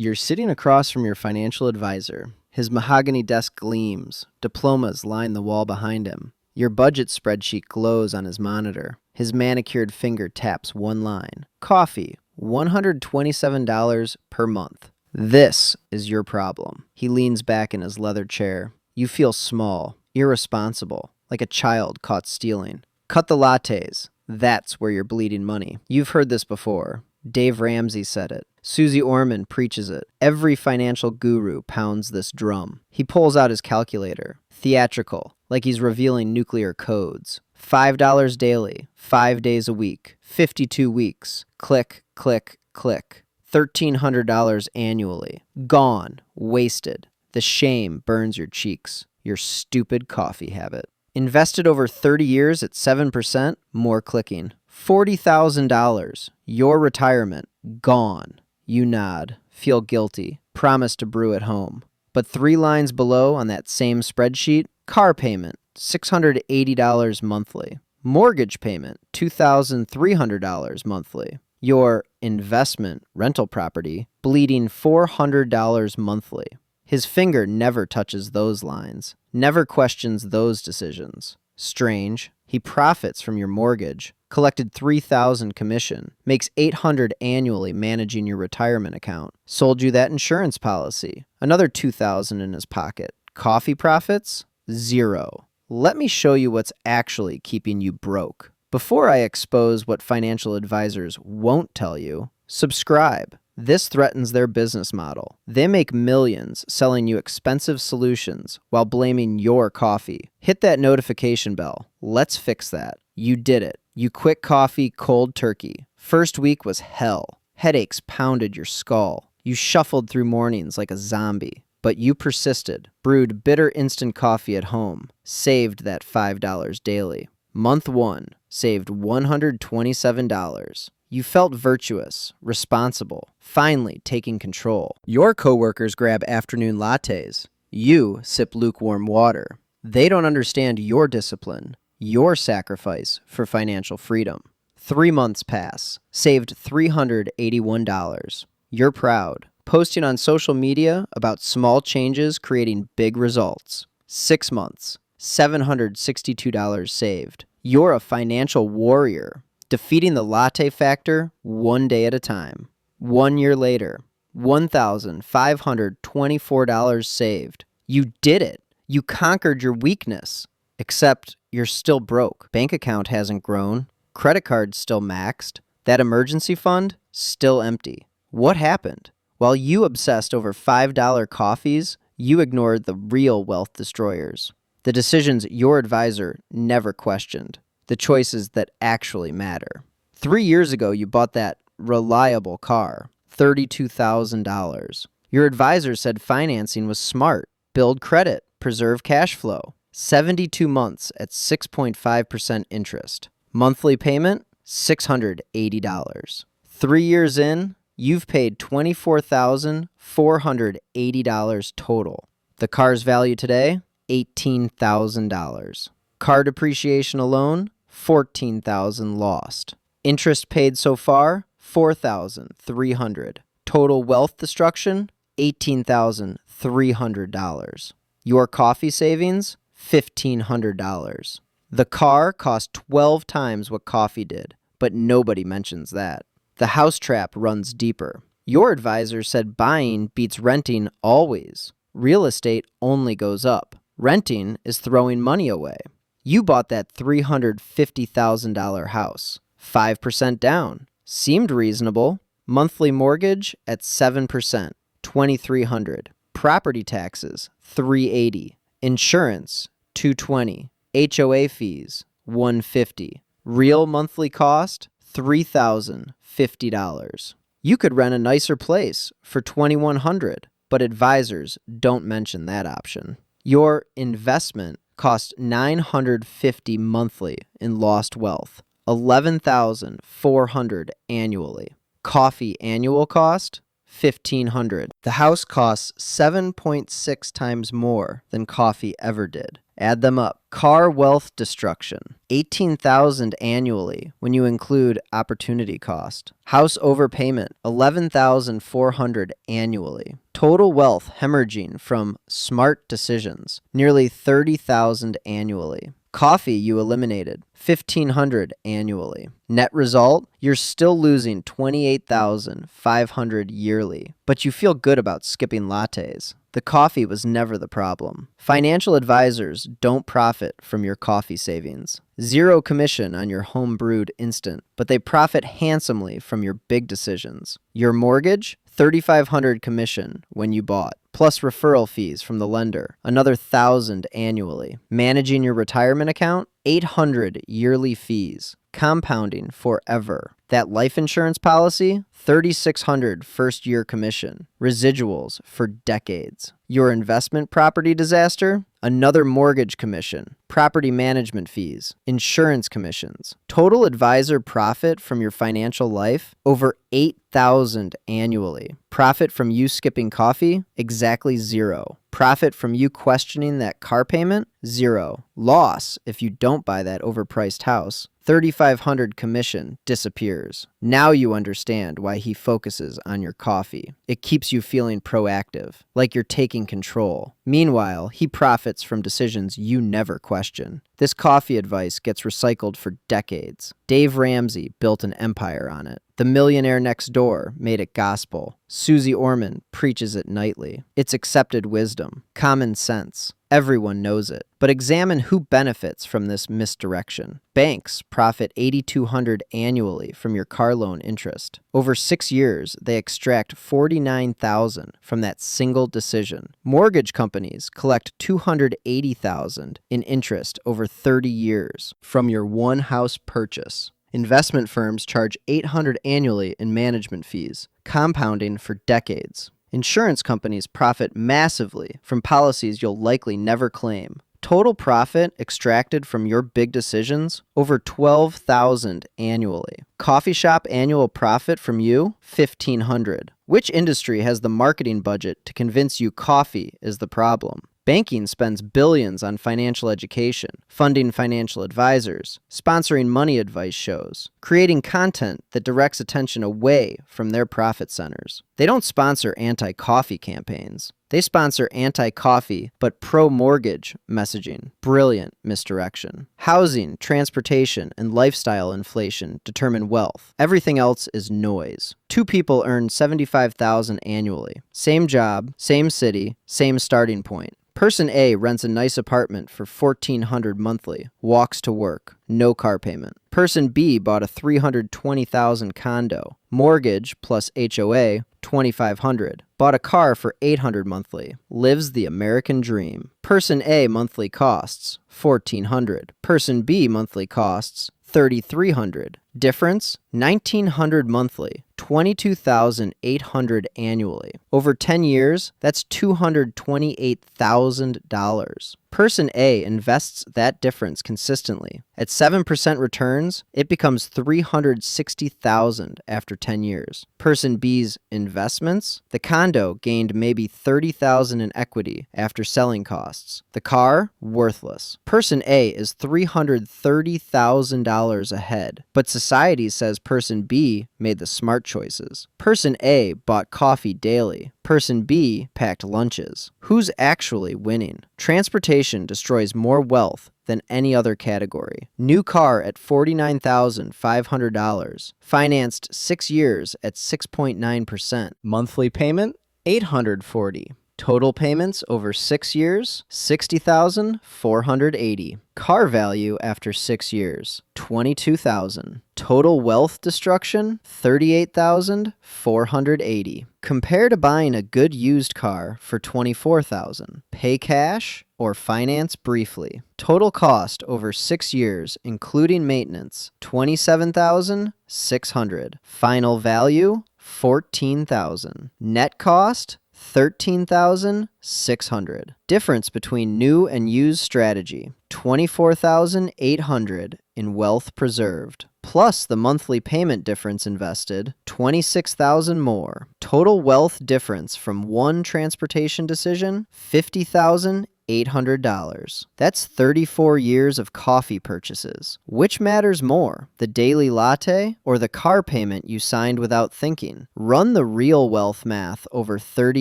You're sitting across from your financial advisor. His mahogany desk gleams. Diplomas line the wall behind him. Your budget spreadsheet glows on his monitor. His manicured finger taps one line. Coffee, $127 per month. This is your problem. He leans back in his leather chair. You feel small, irresponsible, like a child caught stealing. Cut the lattes. That's where you're bleeding money. You've heard this before. Dave Ramsey said it. Susie Orman preaches it. Every financial guru pounds this drum. He pulls out his calculator. Theatrical, like he's revealing nuclear codes. $5 daily, 5 days a week, 52 weeks. Click, click, click. $1,300 annually. Gone. Wasted. The shame burns your cheeks. Your stupid coffee habit. Invested over 30 years at 7%, more clicking. $40,000. Your retirement. Gone. You nod. Feel guilty. Promise to brew at home. But 3 lines below on that same spreadsheet, car payment, $680 monthly. Mortgage payment, $2,300 monthly. Your investment rental property, bleeding $400 monthly. His finger never touches those lines, never questions those decisions. Strange. He profits from your mortgage, collected $3,000 commission, makes $800 annually managing your retirement account, sold you that insurance policy, another $2,000 in his pocket. Coffee profits? 0. Let me show you what's actually keeping you broke. Before I expose what financial advisors won't tell you, subscribe. This threatens their business model. They make millions selling you expensive solutions while blaming your coffee. Hit that notification bell. Let's fix that. You did it. You quit coffee cold turkey. First week was hell. Headaches pounded your skull. You shuffled through mornings like a zombie. But you persisted, brewed bitter instant coffee at home, saved that $5 daily. Month 1, saved $127. You felt virtuous, responsible, finally taking control. Your coworkers grab afternoon lattes. You sip lukewarm water. They don't understand your discipline, your sacrifice for financial freedom. 3 months pass, saved $381. You're proud, posting on social media about small changes creating big results. 6 months, $762 saved. You're a financial warrior, defeating the latte factor one day at a time. 1 year later, $1,524 saved. You did it. You conquered your weakness. Except you're still broke. Bank account hasn't grown. Credit card's still maxed. That emergency fund, still empty. What happened? While you obsessed over $5 coffees, you ignored the real wealth destroyers. The decisions your advisor never questioned. The choices that actually matter. 3 years ago, you bought that reliable car, $32,000. Your advisor said financing was smart, build credit, preserve cash flow. 72 months at 6.5% interest. Monthly payment, $680. 3 years in, you've paid $24,480 total. The car's value today, $18,000. Car depreciation alone, $14,000 lost. Interest paid so far, $4,300. Total wealth destruction, $18,300. Your coffee savings, $1,500. The car cost 12 times what coffee did, but nobody mentions that. The house trap runs deeper. Your advisor said buying beats renting always. Real estate only goes up. Renting is throwing money away. You bought that $350,000 house. 5% down. Seemed reasonable. Monthly mortgage at 7%, $2,300. Property taxes, $380. Insurance, $220. HOA fees, $150. Real monthly cost, $3,050. You could rent a nicer place for $2,100, but advisors don't mention that option. Your investment cost $950 monthly in lost wealth, $11,400 annually. Coffee annual cost, $1,500. The house costs 7.6 times more than coffee ever did. Add them up. Car wealth destruction, $18,000 annually when you include opportunity cost. House overpayment, $11,400 annually. Total wealth hemorrhaging from smart decisions, nearly $30,000 annually. Coffee you eliminated, $1,500 annually. Net result, you're still losing $28,500 yearly, but you feel good about skipping lattes. The coffee was never the problem. Financial advisors don't profit from your coffee savings. Zero commission on your home brewed instant, but they profit handsomely from your big decisions. Your mortgage, $3,500 commission when you bought, plus referral fees from the lender, another $1,000 annually. Managing your retirement account, $800 yearly fees, compounding forever. That life insurance policy, $3,600 first year commission, residuals for decades. Your investment property disaster, another mortgage commission, property management fees, insurance commissions. Total advisor profit from your financial life, over $8,000 annually. Profit from you skipping coffee, exactly zero. Profit from you questioning that car payment, zero. Loss if you don't buy that overpriced house, $3,500 commission disappears. Now you understand why he focuses on your coffee. It keeps you feeling proactive, like you're taking control. Meanwhile, he profits from decisions you never question. This coffee advice gets recycled for decades. Dave Ramsey built an empire on it. The Millionaire Next Door made it gospel. Susie Orman preaches it nightly. It's accepted wisdom, common sense. Everyone knows it. But examine who benefits from this misdirection. Banks profit $8,200 annually from your car loan interest. Over 6 years, they extract $49,000 from that single decision. Mortgage companies collect $280,000 in interest over 30 years from your one house purchase. Investment firms charge $800 annually in management fees, compounding for decades. Insurance companies profit massively from policies you'll likely never claim. Total profit extracted from your big decisions, over $12,000 annually. Coffee shop annual profit from you, $1,500. Which industry has the marketing budget to convince you coffee is the problem? Banking spends billions on financial education, funding financial advisors, sponsoring money advice shows, creating content that directs attention away from their profit centers. They don't sponsor anti-coffee campaigns. They sponsor anti-coffee but pro-mortgage messaging. Brilliant misdirection. Housing, transportation, and lifestyle inflation determine wealth. Everything else is noise. 2 people earn $75,000 annually. Same job, same city, same starting point. Person A rents a nice apartment for $1,400 monthly, walks to work, no car payment. Person B bought a $320,000 condo, mortgage plus HOA, $2,500. Bought a car for $800 monthly, lives the American dream. Person A monthly costs $1,400. Person B monthly costs $3,300. Difference, $1,900 monthly, $22,800 annually. Over 10 years, that's $228,000. Person A invests that difference consistently. At 7% returns, it becomes $360,000 after 10 years. Person B's investments, the condo gained maybe $30,000 in equity after selling costs. The car, worthless. Person A is $330,000 ahead, but society says Person B made the smart choices. Person A bought coffee daily. Person B packed lunches. Who's actually winning? Transportation destroys more wealth than any other category. New car at $49,500. Financed 6 years at 6.9%. Monthly payment, $840. Total payments over 6 years, $60,480. Car value after 6 years, $22,000. Total wealth destruction, $38,480. Compare to buying a good used car for $24,000. Pay cash or finance briefly. Total cost over 6 years, including maintenance, $27,600. Final value, $14,000. Net cost, $13,600. Difference between new and used strategy, $24,800 in wealth preserved. Plus the monthly payment difference invested, $26,000 more. Total wealth difference from one transportation decision, $50,800. $800. That's 34 years of coffee purchases. Which matters more, the daily latte or the car payment you signed without thinking? Run the real wealth math over 30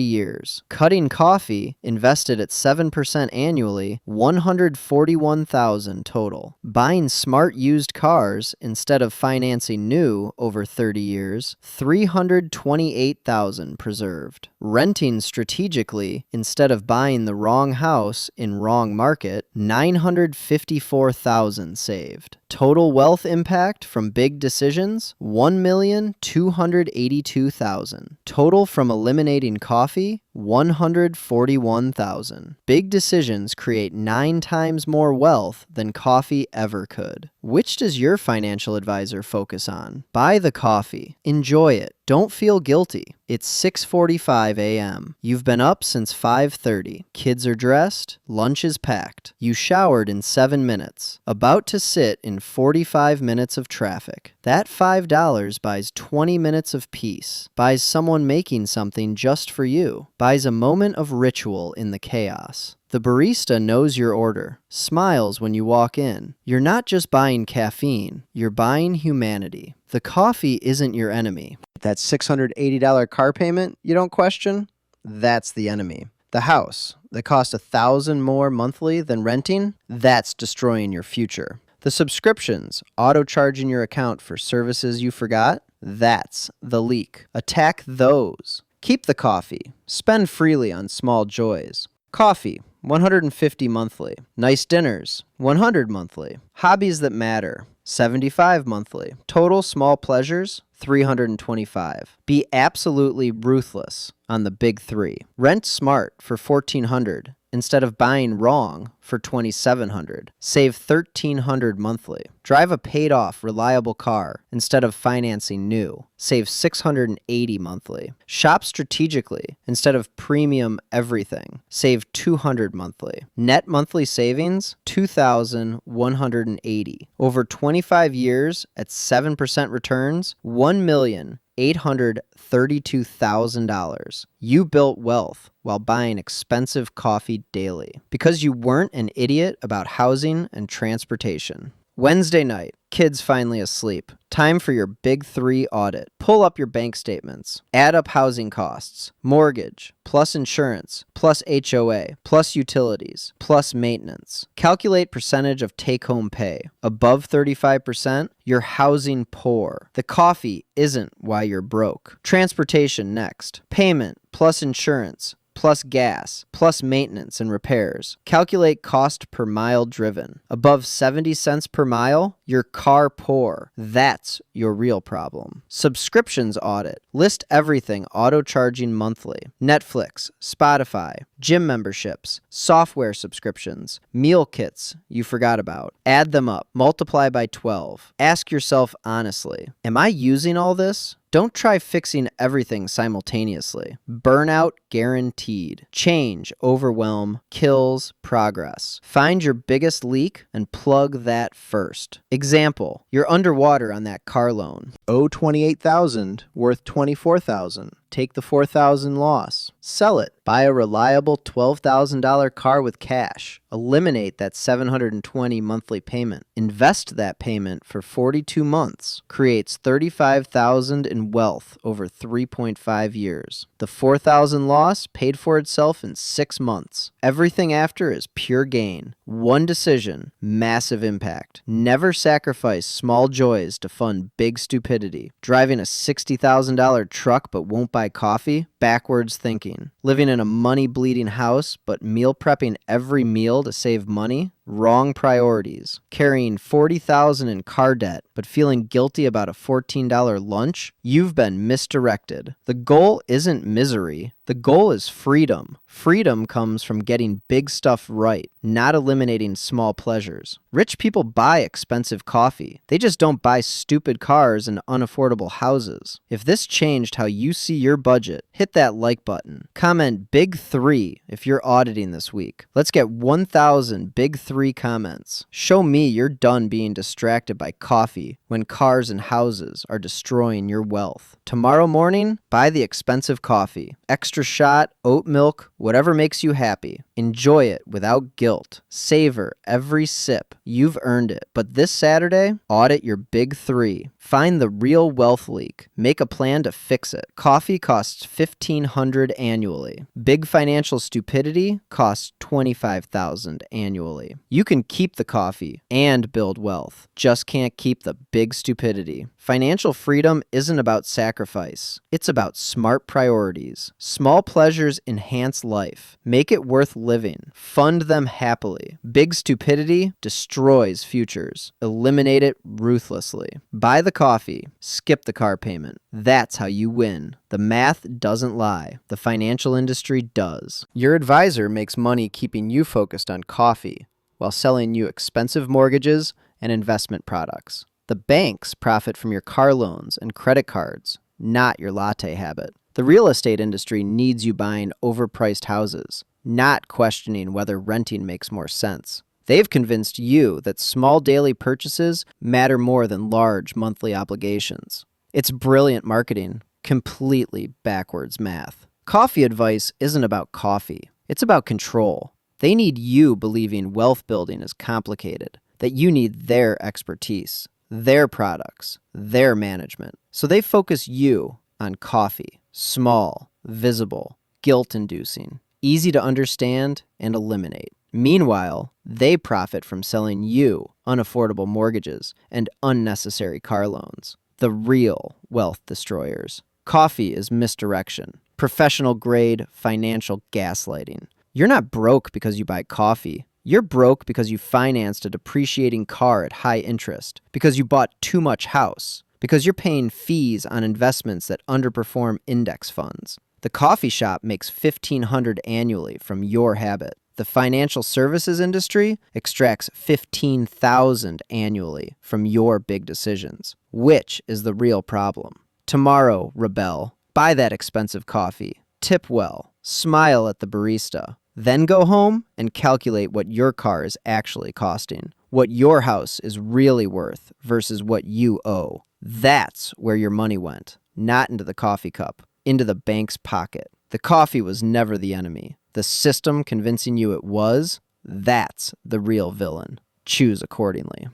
years. Cutting coffee, invested at 7% annually, $141,000 total. Buying smart used cars instead of financing new over 30 years, $328,000 preserved. Renting strategically instead of buying the wrong house in wrong market, $954,000 saved. Total wealth impact from big decisions, $1,282,000. Total from eliminating coffee, $141,000. Big decisions create 9 times more wealth than coffee ever could. Which does your financial advisor focus on? Buy the coffee. Enjoy it. Don't feel guilty. It's 6:45 a.m. You've been up since 5:30. Kids are dressed. Lunch is packed. You showered in 7 minutes. About to sit in 45 minutes of traffic. That $5 buys 20 minutes of peace. Buys someone making something just for you. Buys a moment of ritual in the chaos. The barista knows your order, smiles when you walk in. You're not just buying caffeine, you're buying humanity. The coffee isn't your enemy. That $680 car payment you don't question? That's the enemy. The house that costs $1,000 more monthly than renting? That's destroying your future. The subscriptions, auto-charging your account for services you forgot? That's the leak. Attack those. Keep the coffee. Spend freely on small joys. Coffee, $150 monthly. Nice dinners, $100 monthly. Hobbies that matter, $75 monthly. Total small pleasures, $325. Be absolutely ruthless on the big 3. Rent smart for $1,400 instead of buying wrong for $2,700. Save $1,300 monthly. Drive a paid-off, reliable car instead of financing new. Save $680 monthly. Shop strategically instead of premium everything. Save $200 monthly. Net monthly savings, $2,180. Over 25 years at 7% returns, $1,832,000. You built wealth while buying expensive coffee daily because you weren't an idiot about housing and transportation. Wednesday night, kids finally asleep. Time for your big 3 audit. Pull up your bank statements. Add up housing costs, mortgage, plus insurance, plus HOA, plus utilities, plus maintenance. Calculate percentage of take-home pay. Above 35%, you're housing poor. The coffee isn't why you're broke. Transportation next. Payment, plus insurance, plus gas, plus maintenance and repairs. Calculate cost per mile driven. Above 70 cents per mile, you're car poor. That's your real problem. Subscriptions audit. List everything auto-charging monthly. Netflix, Spotify, gym memberships, software subscriptions, meal kits you forgot about. Add them up. Multiply by 12. Ask yourself honestly, am I using all this? Don't try fixing everything simultaneously. Burnout guaranteed. Change, overwhelm, kills progress. Find your biggest leak and plug that first. Example, you're underwater on that car loan. Owe $28,000, worth $24,000. Take the $4,000 loss. Sell it. Buy a reliable $12,000 car with cash. Eliminate that $720 monthly payment. Invest that payment for 42 months. Creates $35,000 in wealth over 3.5 years. The $4,000 loss paid for itself in 6 months. Everything after is pure gain. One decision, massive impact. Never sacrifice small joys to fund big stupidity. Driving a $60,000 truck but won't buy coffee? Backwards thinking. Living in a money-bleeding house but meal prepping every meal to save money? Wrong priorities. Carrying $40,000 in car debt but feeling guilty about a $14 lunch? You've been misdirected. The goal isn't misery. The goal is freedom. Freedom comes from getting big stuff right, not eliminating small pleasures. Rich people buy expensive coffee. They just don't buy stupid cars and unaffordable houses. If this changed how you see your budget, hit that like button. Comment Big 3 if you're auditing this week. Let's get 1,000 Big 3 comments. Show me you're done being distracted by coffee when cars and houses are destroying your wealth. Tomorrow morning, buy the expensive coffee. Extra shot, oat milk, whatever makes you happy. Enjoy it without guilt. Savor every sip. You've earned it. But this Saturday, audit your big three. Find the real wealth leak. Make a plan to fix it. Coffee costs $1,500 annually. Big financial stupidity costs $25,000 annually. You can keep the coffee and build wealth. Just can't keep the big stupidity. Financial freedom isn't about sacrifice. It's about smart priorities. Small pleasures enhance life. Make it worth living. Fund them happily. Big stupidity destroys futures. Eliminate it ruthlessly. Buy the coffee. Skip the car payment. That's how you win. The math doesn't lie. The financial industry does. Your advisor makes money keeping you focused on coffee while selling you expensive mortgages and investment products. The banks profit from your car loans and credit cards, not your latte habit. The real estate industry needs you buying overpriced houses, not questioning whether renting makes more sense. They've convinced you that small daily purchases matter more than large monthly obligations. It's brilliant marketing, completely backwards math. Coffee advice isn't about coffee. It's about control. They need you believing wealth building is complicated, that you need their expertise, their products, their management. So they focus you on coffee. Small, visible, guilt-inducing, easy to understand and eliminate. Meanwhile, they profit from selling you unaffordable mortgages and unnecessary car loans. The real wealth destroyers. Coffee is misdirection. Professional-grade financial gaslighting. You're not broke because you buy coffee. You're broke because you financed a depreciating car at high interest, because you bought too much house, because you're paying fees on investments that underperform index funds. The coffee shop makes $1,500 annually from your habit. The financial services industry extracts $15,000 annually from your big decisions. Which is the real problem? Tomorrow, rebel. Buy that expensive coffee. Tip well. Smile at the barista. Then go home and calculate what your car is actually costing, what your house is really worth versus what you owe. That's where your money went, not into the coffee cup, into the bank's pocket. The coffee was never the enemy. The system convincing you it was, that's the real villain. Choose accordingly.